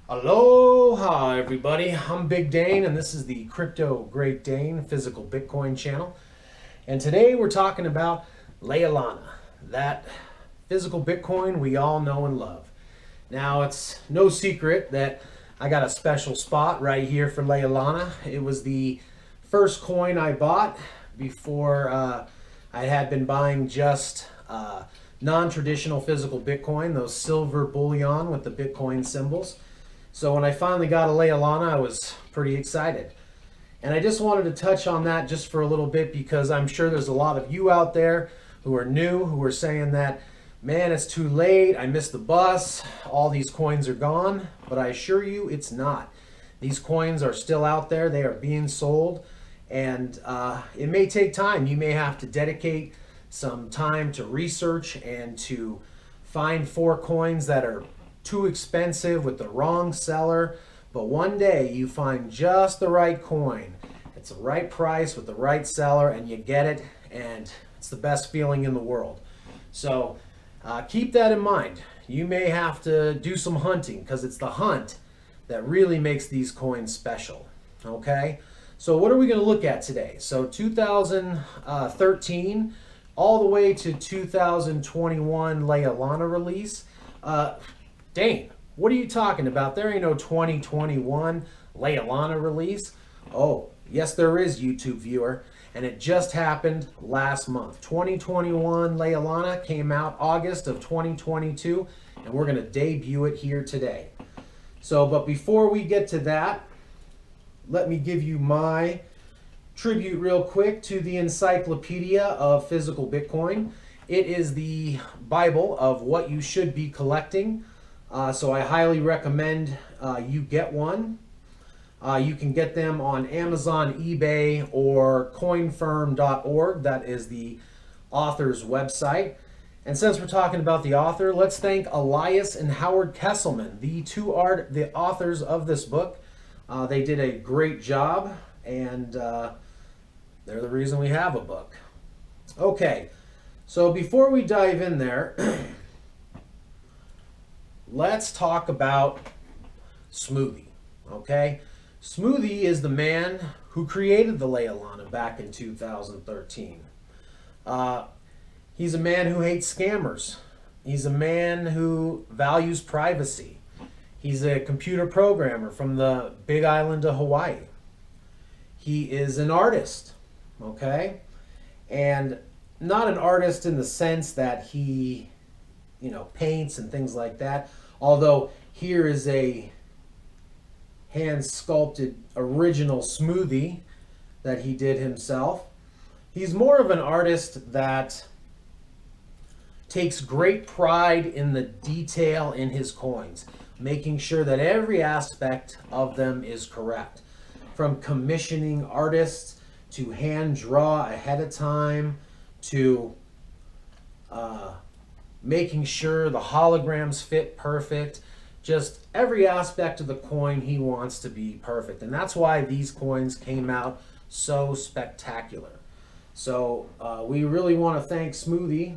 Aloha everybody, I'm Big Dane and this is the Crypto Great Dane Physical Bitcoin channel. And today we're talking about Lealana, that physical Bitcoin we all know and love. Now it's no secret that I got a special spot right here for Lealana. It was the first coin I bought before I had been buying just non-traditional physical Bitcoin, those silver bullion with the Bitcoin symbols. So when I finally got a Lealana, I was pretty excited. And I just wanted to touch on that just for a little bit because I'm sure there's a lot of you out there who are new, who are saying that, man, it's too late, I missed the bus, all these coins are gone. But I assure you it's not. These coins are still out there, they are being sold, and it may take time. You may have to dedicate some time to research and to find 4 coins that are too expensive with the wrong seller, but one day you find just the right coin. It's the right price with the right seller and you get it, and it's the best feeling in the world. So keep that in mind. You may have to do some hunting because it's the hunt that really makes these coins special. Okay, so what are we going to look at today? So 2013 all the way to 2021 Lealana release. Dane, what are you talking about? There ain't no 2021 Lealana release. Oh, yes there is, YouTube viewer. And it just happened last month. 2021 Lealana came out August of 2022, and we're going to debut it here today. So, but before we get to that, let me give you my tribute real quick to the Encyclopedia of Physical Bitcoin. It is the Bible of what you should be collecting. So I highly recommend you get one. You can get them on Amazon, eBay, or coinfirm.org. That is the author's website. And since we're talking about the author, let's thank Elias and Howard Kesselman, the authors of this book. They did a great job, and they're the reason we have a book. Okay, so before we dive in there, let's talk about Smoothie, okay? Smoothie is the man who created the Lealana back in 2013. He's a man who hates scammers. He's a man who values privacy. He's a computer programmer from the Big Island of Hawaii. He is an artist, okay? And not an artist in the sense that he, paints and things like that. Although here is a hand-sculpted original smoothie that he did himself. He's more of an artist that takes great pride in the detail in his coins, making sure that every aspect of them is correct. From commissioning artists to hand draw ahead of time to making sure the holograms fit perfect. Just every aspect of the coin he wants to be perfect. And that's why these coins came out so spectacular. So we really want to thank Smoothie.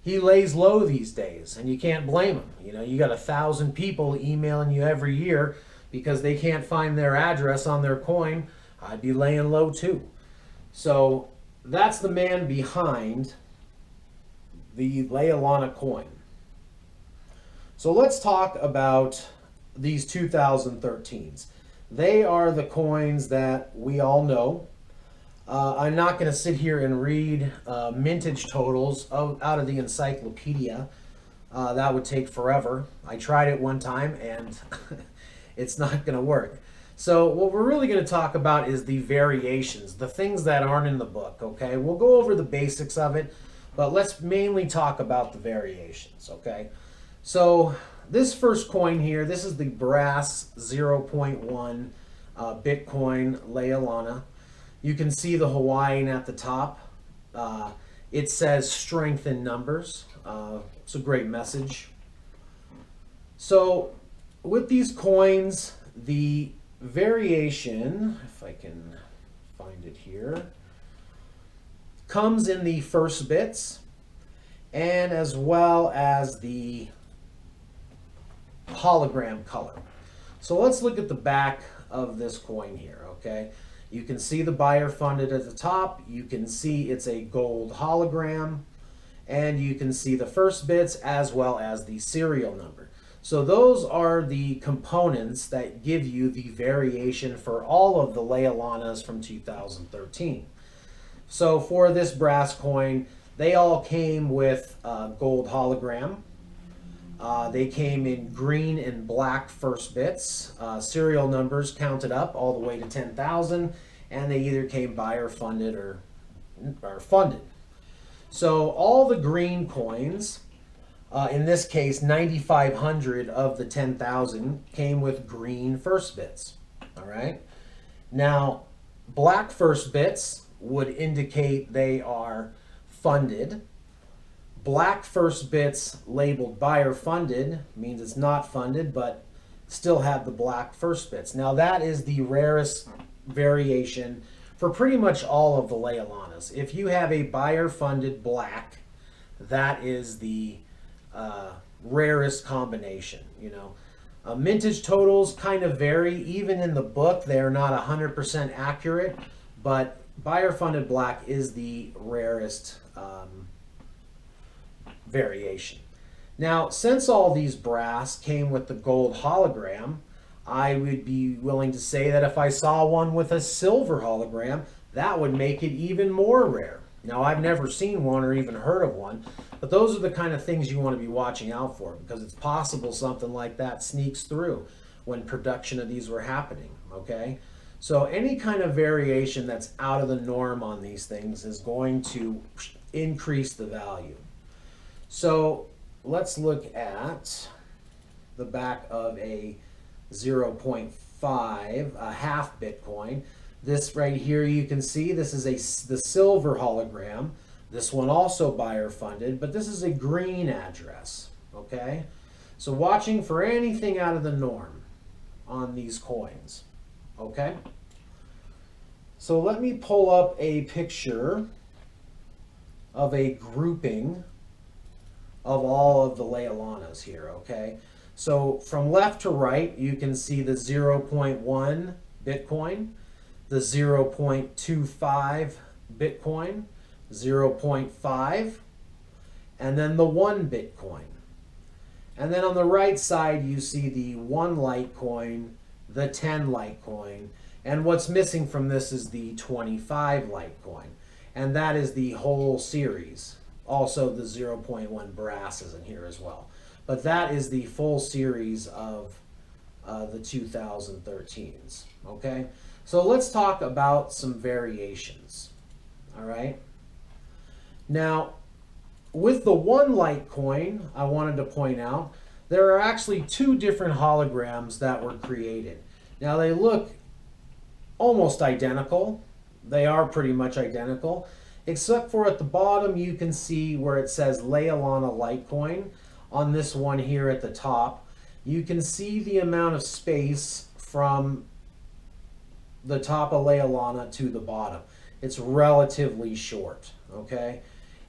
He lays low these days, and you can't blame him. You got 1,000 people emailing you every year because they can't find their address on their coin. I'd be laying low too. So that's the man behind the Lealana coin. So let's talk about these 2013s. They are the coins that we all know. I'm not going to sit here and read mintage totals out of the Encyclopedia. That would take forever. I tried it one time and it's not going to work. So what we're really going to talk about is the variations, the things that aren't in the book, okay? We'll go over the basics of it, but let's mainly talk about the variations, okay? So this first coin here, this is the brass 0.1 Bitcoin Lealana. You can see the Hawaiian at the top. It says strength in numbers. It's a great message. So with these coins, the variation, if I can find it here, comes in the first bits and as well as the hologram color. So let's look at the back of this coin here, okay? You can see the buyer funded at the top. You can see it's a gold hologram. And you can see the first bits as well as the serial number. So those are the components that give you the variation for all of the Lealanas from 2013. So for this brass coin, they all came with gold hologram. They came in green and black first bits. Serial numbers counted up all the way to 10,000, and they either came buyer funded or funded. So all the green coins, in this case 9,500 of the 10,000 came with green first bits. All right. Now black first bits would indicate they are funded. Black first bits labeled buyer funded means it's not funded, but still have the black first bits. Now that is the rarest variation for pretty much all of the Lealanas. If you have a buyer funded black, that is the rarest combination. You know, mintage totals kind of vary. Even in the book, they are not 100% accurate, but buyer funded black is the rarest variation. Now, since all these brass came with the gold hologram, I would be willing to say that if I saw one with a silver hologram, that would make it even more rare. Now, I've never seen one or even heard of one, but those are the kind of things you want to be watching out for, because it's possible something like that sneaks through when production of these were happening, okay? So any kind of variation that's out of the norm on these things is going to increase the value. So let's look at the back of a 0.5, a half Bitcoin. This right here, you can see this is the silver hologram. This one also buyer funded, but this is a green address, okay? So watching for anything out of the norm on these coins, okay? So let me pull up a picture of a grouping of all of the Lealanas here, okay? So from left to right, you can see the 0.1 Bitcoin, the 0.25 Bitcoin, 0.5, and then the 1 Bitcoin. And then on the right side, you see the 1 Litecoin, the 10 Litecoin, and what's missing from this is the 25 Litecoin. And that is the whole series. Also, the 0.1 brass is in here as well. But that is the full series of the 2013s, okay? So let's talk about some variations, all right? Now, with the 1 Litecoin, I wanted to point out, there are actually 2 different holograms that were created. Now, they look almost identical. They are pretty much identical, except for at the bottom, you can see where it says Lealana Litecoin. On this one here at the top, you can see the amount of space from the top of Lealana to the bottom. It's relatively short, okay?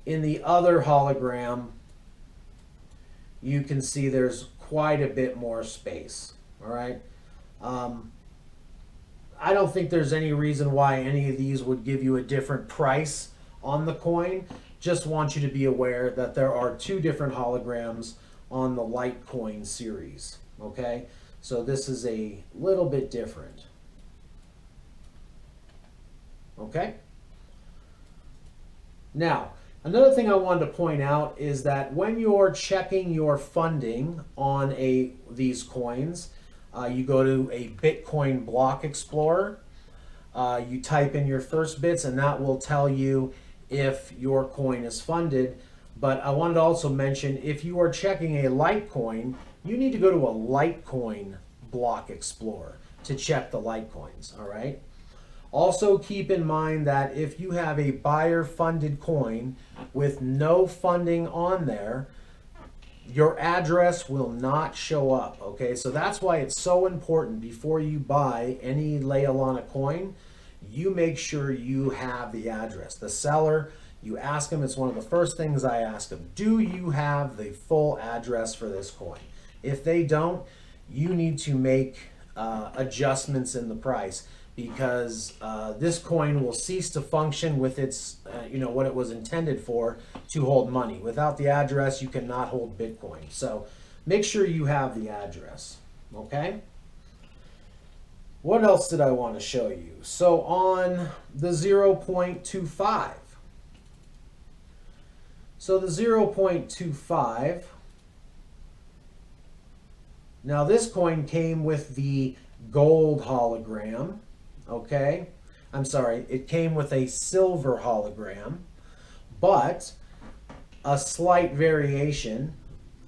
In the other hologram, you can see there's quite a bit more space, all right? I don't think there's any reason why any of these would give you a different price on the coin. Just want you to be aware that there are 2 different holograms on the Litecoin series, okay? So this is a little bit different, okay? Now, another thing I wanted to point out is that when you're checking your funding on these coins, you go to a Bitcoin block explorer, you type in your first bits, and that will tell you if your coin is funded. But I wanted to also mention, if you are checking a Litecoin, you need to go to a Litecoin block explorer to check the Litecoins, all right? Also keep in mind that if you have a buyer funded coin with no funding on there, your address will not show up, okay? So that's why it's so important before you buy any Lealana coin, you make sure you have the address. The seller, you ask them, it's one of the first things I ask them, do you have the full address for this coin? If they don't, you need to make adjustments in the price, because this coin will cease to function with its, what it was intended for, to hold money. Without the address, you cannot hold Bitcoin. So make sure you have the address, okay? What else did I want to show you? So on the 0.25. So the 0.25, now this coin came with the gold hologram, okay? I'm sorry, it came with a silver hologram, but a slight variation,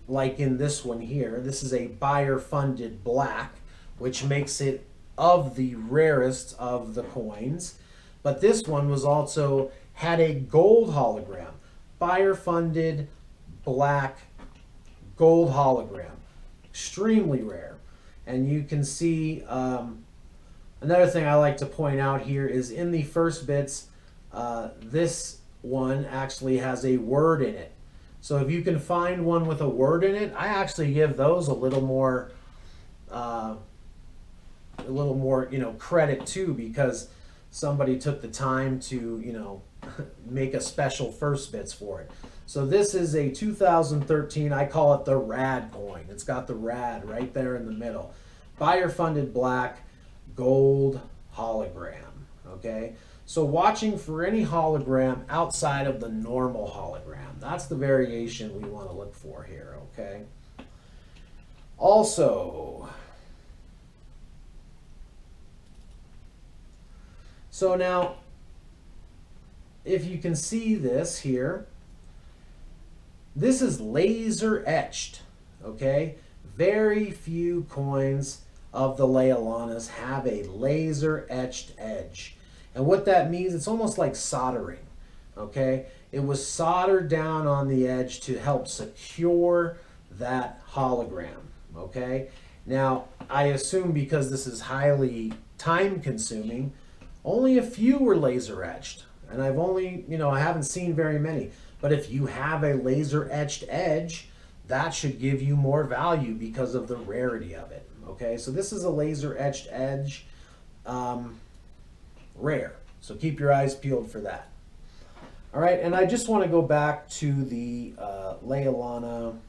like in this one here. This is a buyer-funded black, which makes it of the rarest of the coins. But this one was also had a gold hologram. Buyer-funded black gold hologram. Extremely rare. And you can see, another thing I like to point out here is in the first bits, this one actually has a word in it. So if you can find one with a word in it, I actually give those a little more, credit too, because somebody took the time to, make a special first bits for it. So this is a 2013, I call it the rad coin. It's got the rad right there in the middle. Buyer funded black gold hologram, okay? So watching for any hologram outside of the normal hologram. That's the variation we want to look for here, okay? Also, so now, if you can see this here, this is laser etched, okay? Very few coins of the Lealanas have a laser etched edge. And what that means, it's almost like soldering, okay? It was soldered down on the edge to help secure that hologram, okay? Now, I assume because this is highly time consuming, only a few were laser etched. And I've only, I haven't seen very many. But if you have a laser etched edge, that should give you more value because of the rarity of it. Okay, so this is a laser etched edge, rare. So keep your eyes peeled for that. All right, and I just want to go back to the Lealana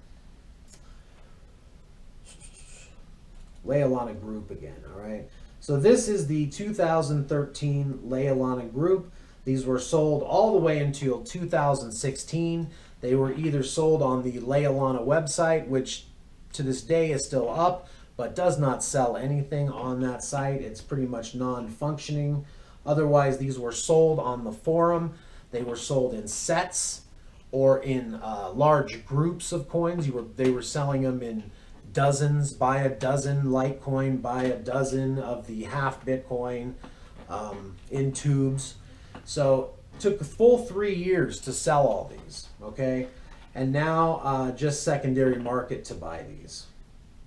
group again. All right, so this is the 2013 Lealana group. These were sold all the way until 2016. They were either sold on the Lealana website, which to this day is still up, but does not sell anything on that site. It's pretty much non-functioning. Otherwise, these were sold on the forum. They were sold in sets or in large groups of coins. They were selling them in dozens. Buy a dozen Litecoin, buy a dozen of the half Bitcoin in tubes. So it took a full 3 years to sell all these, okay? And now just secondary market to buy these,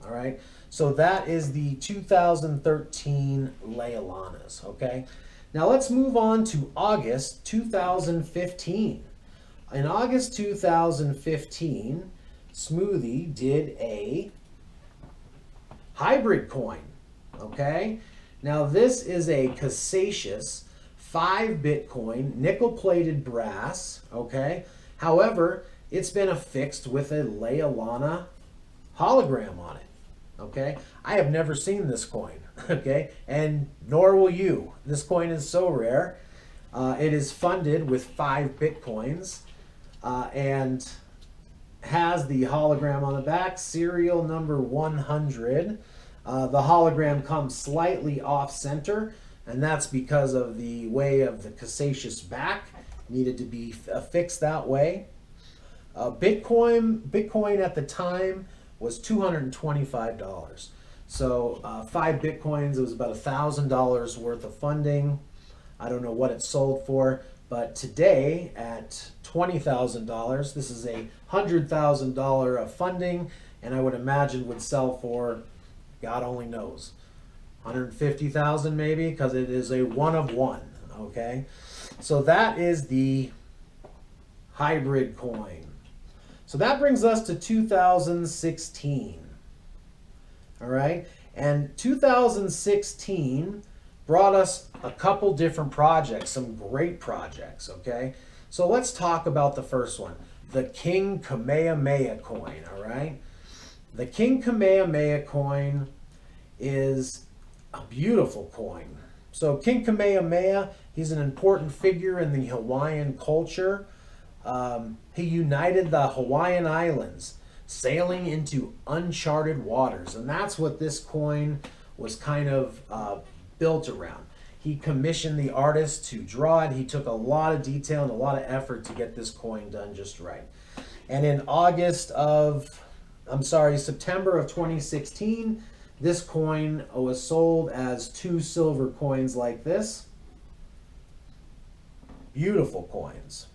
all right? So that is the 2013 Lealanas, okay? Now let's move on to August 2015. In August 2015, Smoothie did a hybrid coin, okay? Now this is a Cassatius 5 Bitcoin, nickel-plated brass, okay? However, it's been affixed with a Lealana hologram on it, okay? I have never seen this coin, okay? And nor will you. This coin is so rare. It is funded with 5 Bitcoins and has the hologram on the back, serial number 100. The hologram comes slightly off-center, and that's because of the way of the Cassatius back. Needed to be affixed that way. Bitcoin at the time was $225. So 5 Bitcoins, it was about $1,000 worth of funding. I don't know what it sold for, but today at $20,000, this is a $100,000 of funding, and I would imagine would sell for, God only knows, 150,000 maybe, because it is a one of one, okay? So that is the hybrid coin. So that brings us to 2016, All right. And 2016 brought us a couple different projects, some great projects. Okay. So let's talk about the first one, the King Kamehameha coin. All right. The King Kamehameha coin is a beautiful coin. So King Kamehameha, he's an important figure in the Hawaiian culture. He united the Hawaiian Islands, sailing into uncharted waters. And that's what this coin was kind of built around. He commissioned the artist to draw it. He took a lot of detail and a lot of effort to get this coin done just right. And in September of 2016, this coin was sold as 2 silver coins like this. Beautiful coins.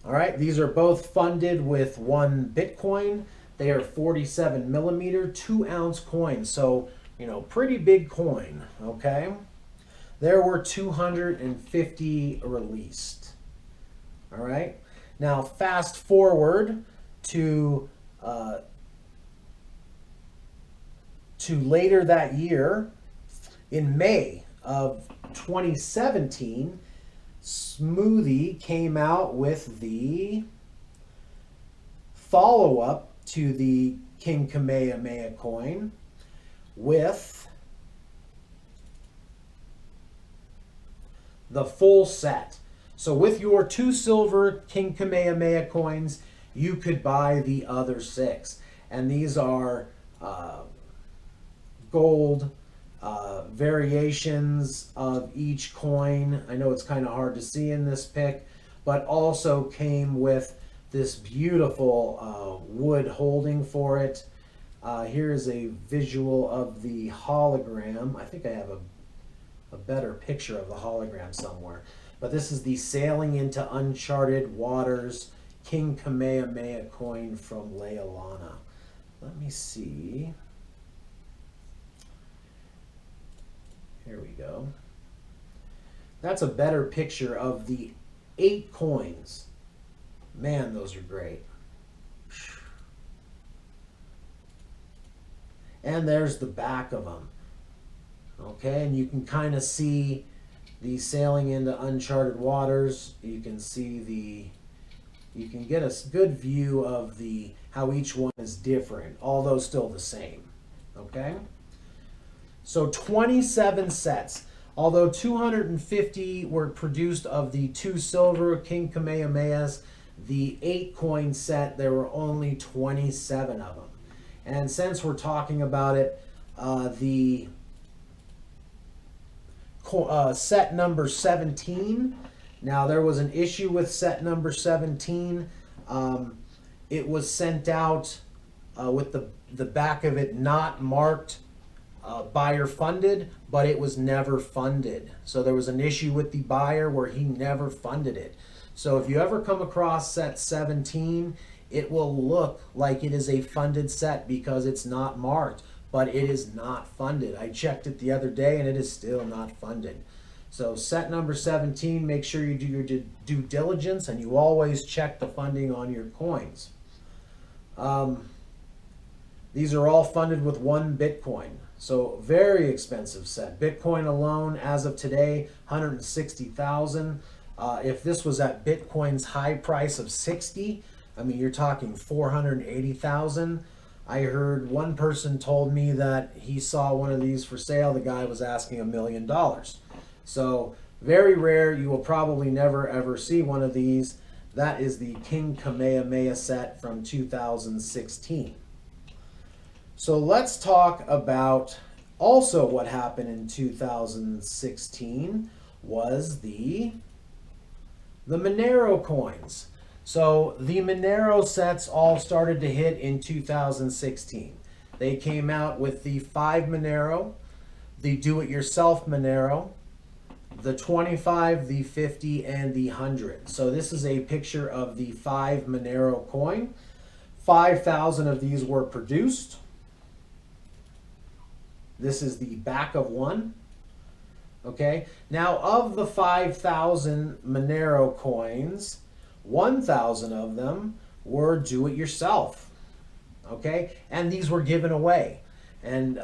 All right, these are both funded with 1 Bitcoin. They are 47 millimeter, 2-ounce coins. So, you know, pretty big coin, okay? There were 250 released. All right, now fast forward to later that year, in May of 2017, Smoothie came out with the follow-up to the King Kamehameha coin with the full set. So with your 2 silver King Kamehameha coins, you could buy the other 6. And these are gold variations of each coin. I know it's kind of hard to see in this pic, but also came with this beautiful wood holding for it. Here is a visual of the hologram. I think I have a better picture of the hologram somewhere. But this is the Sailing into Uncharted Waters King Kamehameha coin from Lealana. Let me see. Here we go. That's a better picture of the 8 coins. Man, those are great. And there's the back of them. Okay, and you can kind of see the Sailing into Uncharted Waters. You can see you can get a good view of how each one is different, although still the same. Okay? So 27 sets. Although 250 were produced of the 2 silver King Kamehamehas, the 8 coin set, there were only 27 of them. And since we're talking about it, the set number 17, now there was an issue with set number 17. It was sent out with the back of it not marked buyer funded, but it was never funded. So there was an issue with the buyer where he never funded it. So if you ever come across set 17, it will look like it is a funded set because it's not marked, but it is not funded. I checked it the other day and it is still not funded. So set number 17, make sure you do your due diligence and you always check the funding on your coins. These are all funded with 1 Bitcoin. So very expensive set. Bitcoin alone, as of today, 160,000. If this was at Bitcoin's high price of 60, I mean, you're talking 480,000. I heard one person told me that he saw one of these for sale. The guy was asking $1 million. So very rare. You will probably never ever see one of these. That is the King Kamehameha set from 2016. So let's talk about also what happened in 2016 was the Monero coins. So the Monero sets all started to hit in 2016. They came out with the 5 Monero, the do-it-yourself Monero, the 25, the 50, and the 100. So this is a picture of the 5 Monero coin. 5,000 of these were produced. This is the back of one. Okay, now of the 5,000 Monero coins, 1,000 of them were do-it-yourself. okay? And these were given away. And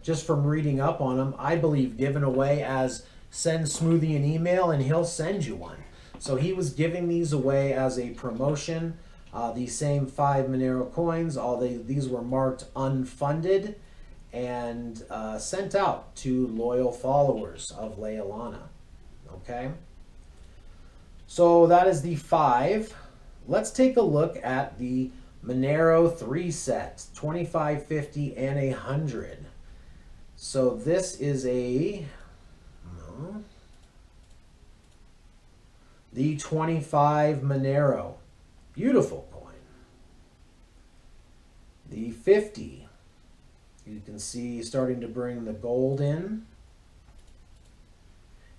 just from reading up on them, I believe given away as send Smoothie an email and he'll send you one. So he was giving these away as a promotion. These same 5 Monero coins, these were marked unfunded and sent out to loyal followers of Lealana. Okay? So that is the 5. Let's take a look at the Monero 3 sets, 25, 50, and 100. So this is the 25 Monero. Beautiful coin. The 50. You can see starting to bring the gold in.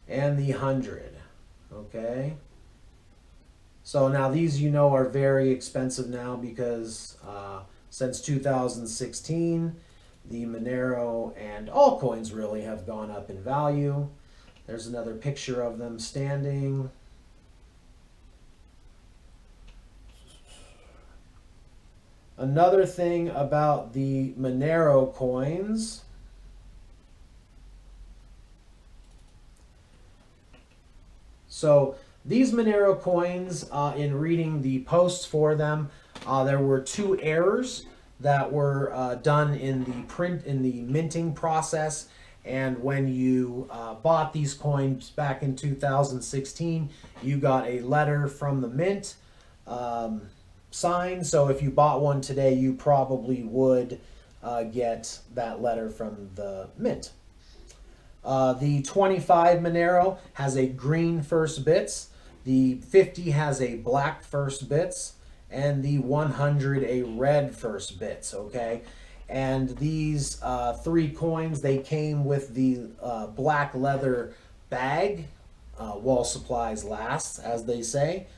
And the 100. Okay. So now these, you know, are very expensive now because since 2016, the Monero and all coins really have gone up in value. There's another picture of them standing. Another thing about the Monero coins, so these Monero coins, in reading the posts for them, there were 2 errors that were done in the minting process. And when you bought these coins back in 2016, you got a letter from the mint signed. So if you bought one today, you probably would get that letter from the mint. The 25 Monero has a green first bits. The 50 has a black first bits, and the 100 a red first bits, okay? And these 3 coins, they came with the black leather bag, while supplies last, as they say.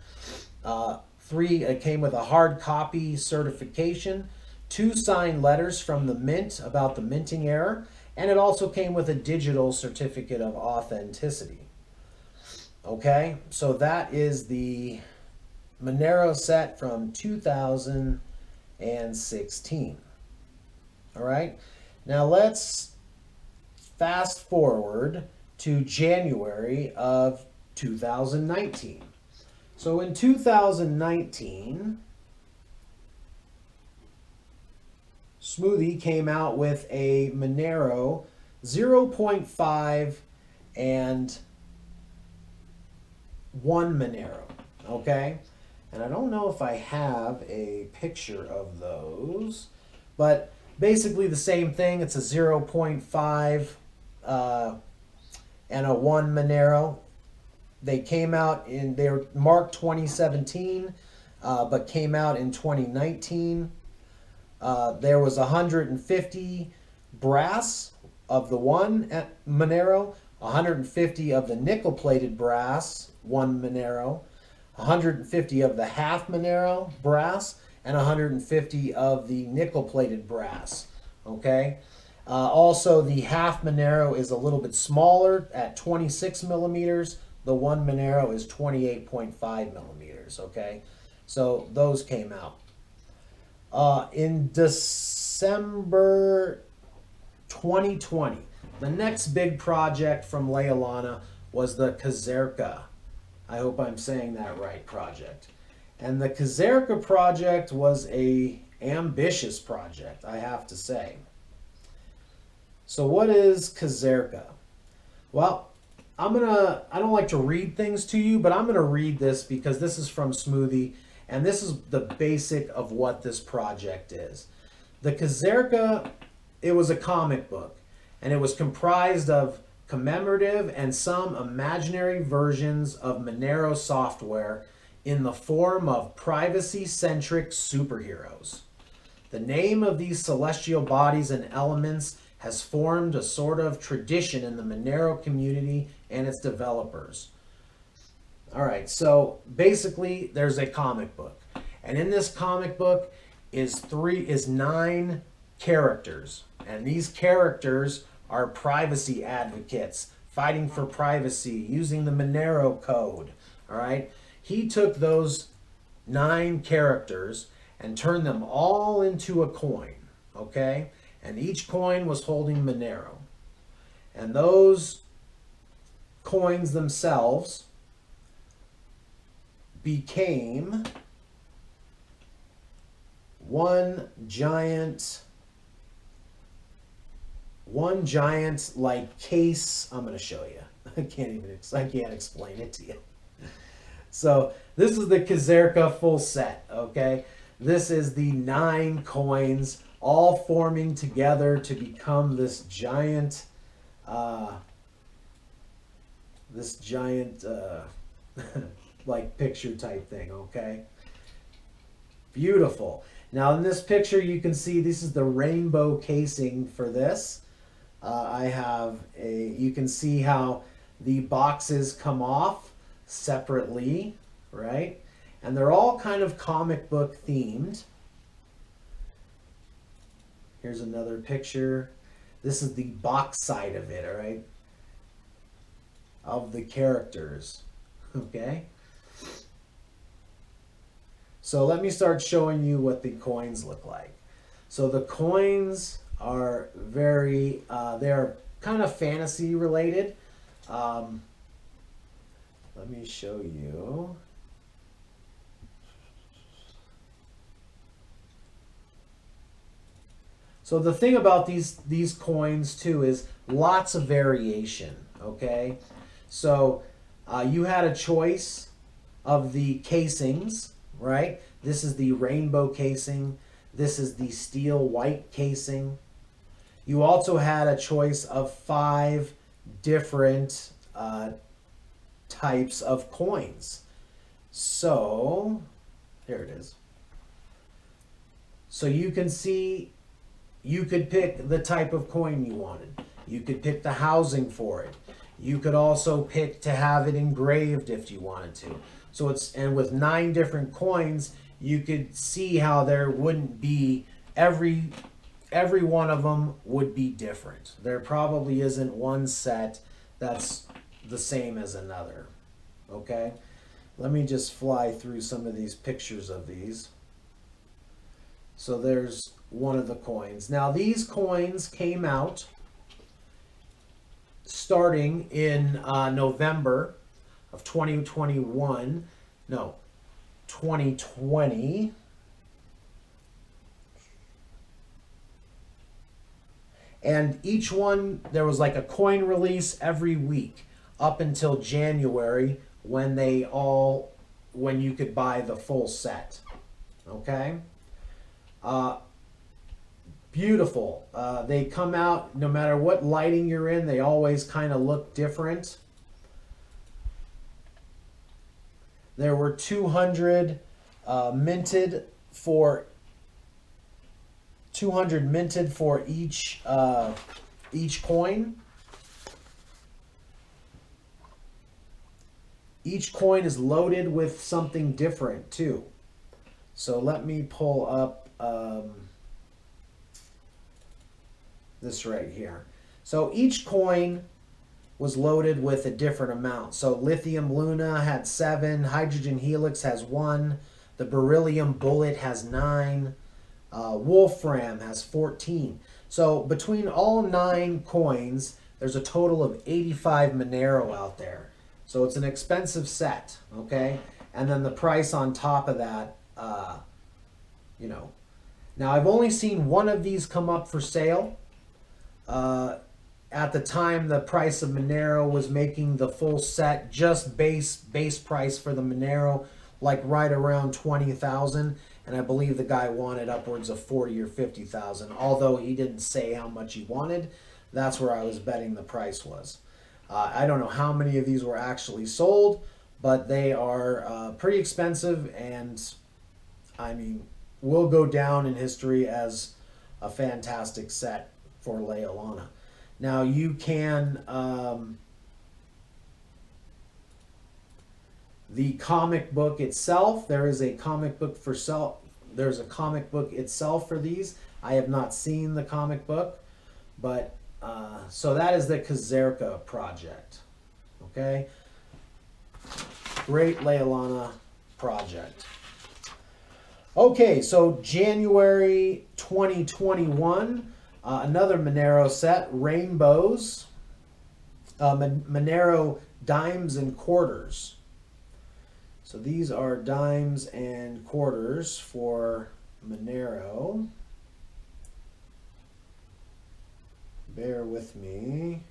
3, it came with a hard copy certification, 2 signed letters from the mint about the minting error, and it also came with a digital certificate of authenticity. Okay, so that is the Monero set from 2016. All right, now let's fast forward to January of 2019. So in 2019, Smoothie came out with a Monero 0.5 and 1 Monero, okay? And I don't know if I have a picture of those, but basically the same thing. It's a 0.5 and a 1 Monero. They came out they were marked 2017, but came out in 2019. There was 150 brass of the 1 Monero, 150 of the nickel-plated brass 1 Monero, 150 of the half Monero brass, and 150 of the nickel-plated brass. Okay. Also, the half Monero is a little bit smaller at 26 millimeters. The 1 Monero is 28.5 millimeters. Okay. So those came out. In December 2020, the next big project from Lealana was the Kazerka. I hope I'm saying that right, project. And the Kazerka project was a ambitious project, I have to say. So what is Kazerka? Well, I don't like to read things to you, but I'm going to read this because this is from Smoothie, and this is the basic of what this project is. The Kazerka, it was a comic book, and it was comprised of commemorative and some imaginary versions of Monero software in the form of privacy-centric superheroes. The name of these celestial bodies and elements has formed a sort of tradition in the Monero community and its developers. All right, so basically there's a comic book. And in this comic book is 9 characters. And these characters are privacy advocates, fighting for privacy, using the Monero code. All right, he took those 9 characters and turned them all into a coin, okay? And each coin was holding Monero. And those coins themselves became one giant like case. I'm going to show you. I can't explain it to you. So this is the Kazerka full set, okay? This is the 9 coins all forming together to become this giant like picture type thing, okay? Beautiful. Now in this picture you can see this is the rainbow casing for this. You can see how the boxes come off separately, right? And they're all kind of comic book themed. Here's another picture. This is the box side of it, all right? Of the characters, okay? So let me start showing you what the coins look like. So the coins are they're kind of fantasy related. Let me show you. So the thing about these coins too is lots of variation, okay? So you had a choice of the casings, right? This is the rainbow casing. This is the steel white casing. You also had a choice of 5 different types of coins. So, here it is. So you can see, you could pick the type of coin you wanted. You could pick the housing for it. You could also pick to have it engraved if you wanted to. So and with 9 different coins, you could see how there wouldn't be every one of them would be different. There probably isn't one set that's the same as another. Okay? Let me just fly through some of these pictures of these. So there's one of the coins. Now these coins came out starting in November of 2020. And each one, there was like a coin release every week up until January when you could buy the full set. Okay? Beautiful. They come out, no matter what lighting you're in, they always kind of look different. There were 200 minted for each coin. Each coin is loaded with something different too. So let me pull up this right here. So each coin was loaded with a different amount. So Lithium Luna had 7, Hydrogen Helix has 1, the Beryllium Bullet has 9, Wolfram has 14. So between all 9 coins, there's a total of 85 Monero out there. So it's an expensive set, okay? And then the price on top of that, you know. Now I've only seen one of these come up for sale. At the time, the price of Monero was making the full set, just base price for the Monero, like right around 20,000, and I believe the guy wanted upwards of 40 or 50,000. Although he didn't say how much he wanted, that's where I was betting the price was. I don't know how many of these were actually sold, but they are pretty expensive, and I mean, will go down in history as a fantastic set for Lealana. Now you can, the comic book itself, there is a comic book for sale. There's a comic book itself for these. I have not seen the comic book, but so that is the Kazerka project. Okay, great Lealana project. Okay, so January 2021, another Monero set, Rainbows, Monero dimes and quarters. So these are dimes and quarters for Monero. Bear with me.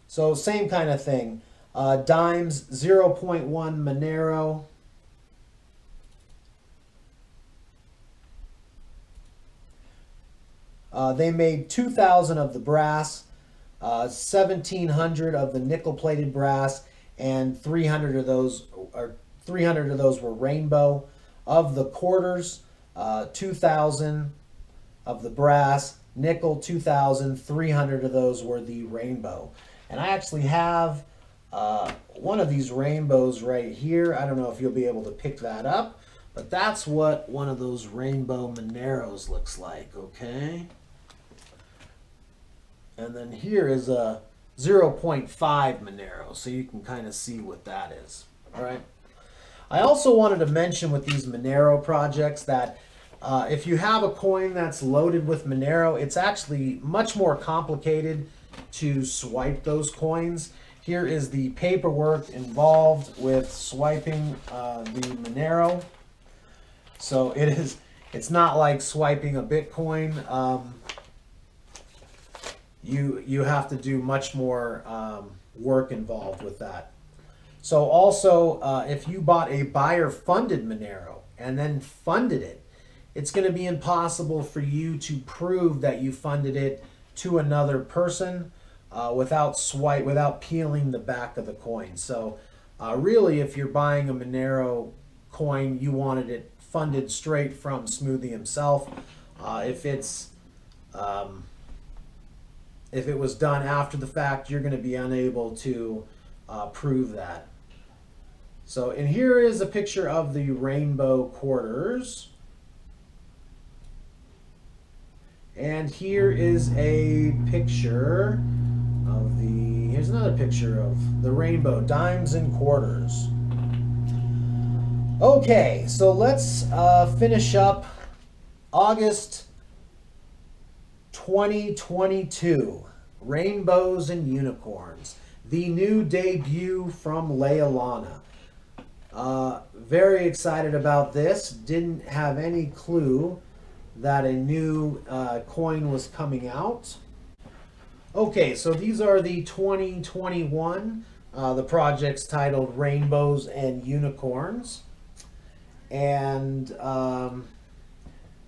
So same kind of thing. Dimes 0.1 Monero. They made 2,000 of the brass, 1,700 of the nickel-plated brass, and 300 of those were rainbow. Of the quarters, 2,000 of the brass, nickel 2,000, 300 of those were the rainbow. And I actually have one of these rainbows right here. I don't know if you'll be able to pick that up, but that's what one of those rainbow Moneros looks like, okay? And then here is a 0.5 Monero, so you can kind of see what that is, all right? I also wanted to mention with these Monero projects that if you have a coin that's loaded with Monero, it's actually much more complicated to swipe those coins. Here is the paperwork involved with swiping the Monero. So it's not like swiping a Bitcoin. You have to do much more work involved with that. So also, if you bought a buyer-funded Monero and then funded it, it's going to be impossible for you to prove that you funded it to another person without peeling the back of the coin. So really, if you're buying a Monero coin, you wanted it funded straight from Smoothie himself. If it was done after the fact, you're going to be unable to prove that. So, and here is a picture of the rainbow quarters. And here is a picture of here's another picture of the rainbow dimes and quarters. Okay, so let's finish up August 2022, Rainbows and Unicorns, the new debut from Lealana. Very excited about this. Didn't have any clue that a new coin was coming out. Okay, so these are the 2021, the project's titled Rainbows and Unicorns. And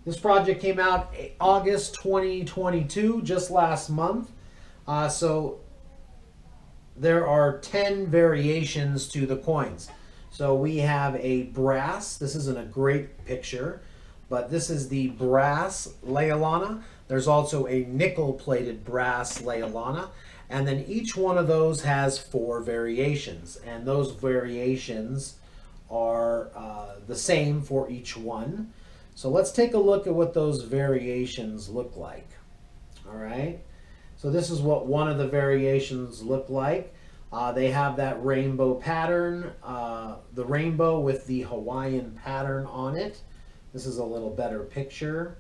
this project came out August 2022, just last month. So there are 10 variations to the coins. So we have a brass. This isn't a great picture, but this is the brass Lealana. There's also a nickel-plated brass Lealana. And then each one of those has 4 variations. And those variations are the same for each one. So let's take a look at what those variations look like. All right. So this is what one of the variations look like. They have that rainbow pattern, the rainbow with the Hawaiian pattern on it. This is a little better picture.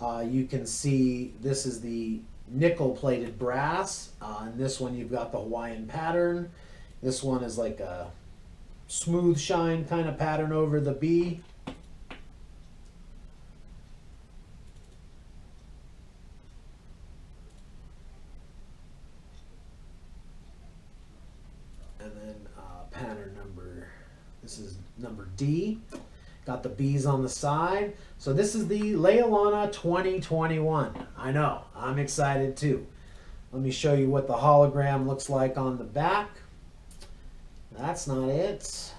You can see this is the nickel-plated brass. And this one you've got the Hawaiian pattern. This one is like a smooth shine kind of pattern over the B. And then pattern number, this is number D. Got the B's on the side. So this is the Lealana 2021. I know, I'm excited too. Let me show you what the hologram looks like on the back. That's not it.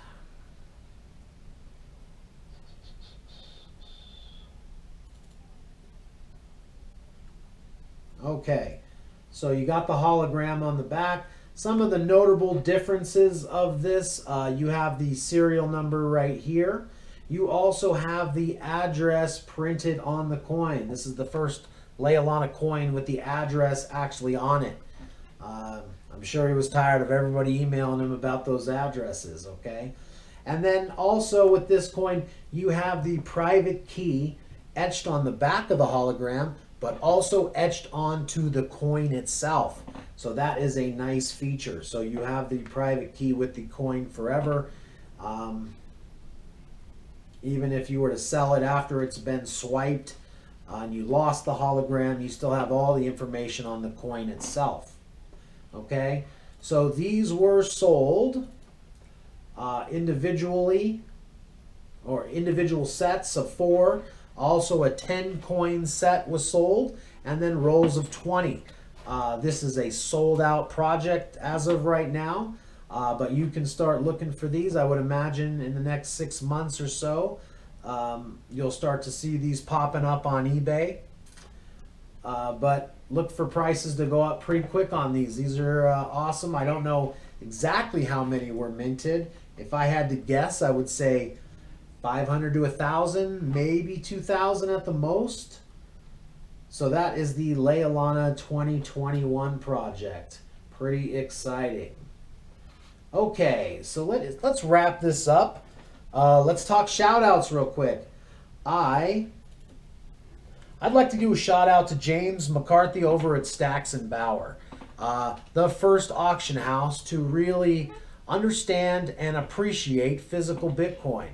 Okay, so you got the hologram on the back. Some of the notable differences of this, you have the serial number right here. You also have the address printed on the coin. This is the first Lealana coin with the address actually on it. I'm sure he was tired of everybody emailing him about those addresses, okay? And then also with this coin, you have the private key etched on the back of the hologram, but also etched onto the coin itself. So that is a nice feature. So you have the private key with the coin forever. Even if you were to sell it after it's been swiped and you lost the hologram, you still have all the information on the coin itself. Okay, so these were sold individually, or individual sets of 4. Also a 10 coin set was sold, and then rolls of 20. This is a sold out project as of right now, but you can start looking for these. I would imagine in the next 6 months or so, you'll start to see these popping up on eBay. But look for prices to go up pretty quick on these. These are awesome. I don't know exactly how many were minted. If I had to guess, I would say 500 to 1,000, maybe 2,000 at the most. So that is the Lealana 2021 project. Pretty exciting. Okay, so let's wrap this up. Let's talk shout outs real quick. I'd like to do a shout out to James McCarthy over at Stacks and Bauer, the first auction house to really understand and appreciate physical Bitcoin.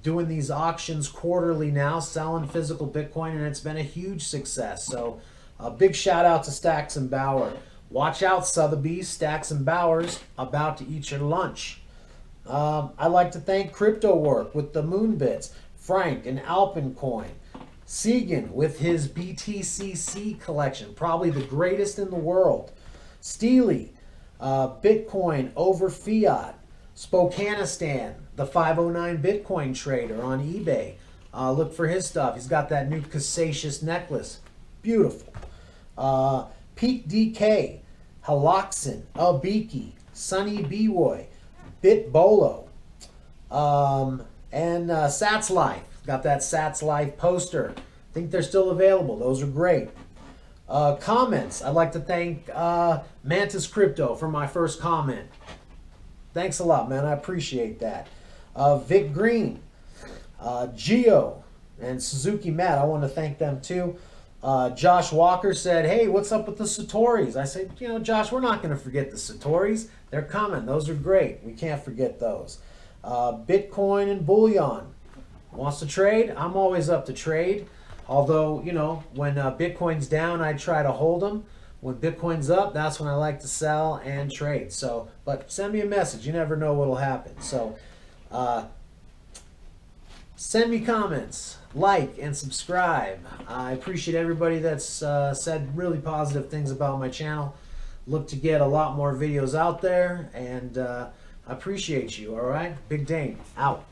Doing these auctions quarterly now, selling physical Bitcoin, and it's been a huge success. So a big shout out to Stacks and Bauer. Watch out, Sotheby's, Stacks and Bauer's about to eat your lunch. I'd like to thank CryptoWork with the Moonbits, Frank and Alpencoin, Segan with his BTCC collection, probably the greatest in the world, Steely, Bitcoin over Fiat, Spokanistan, the 509 Bitcoin trader on eBay. Look for his stuff. He's got that new Casacious necklace. Beautiful. Peak DK, Haloxin, Abiki, Sunny B-Roy, Bitbolo, and Sats Life. Got that Sats Life poster. I think they're still available. Those are great. Comments. I'd like to thank Mantis Crypto for my first comment. Thanks a lot, man. I appreciate that. Vic Green, Geo, and Suzuki Matt. I want to thank them too. Josh Walker said, hey, what's up with the Satoris? I said, you know, Josh, we're not going to forget the Satoris. They're coming. Those are great. We can't forget those. Bitcoin and Bullion. Wants to trade? I'm always up to trade. Although, you know, when Bitcoin's down, I try to hold them. When Bitcoin's up, that's when I like to sell and trade. So, but send me a message. You never know what'll happen. So, send me comments, like, and subscribe. I appreciate everybody that's said really positive things about my channel. Look to get a lot more videos out there, and I appreciate you, all right? Big Dane, out.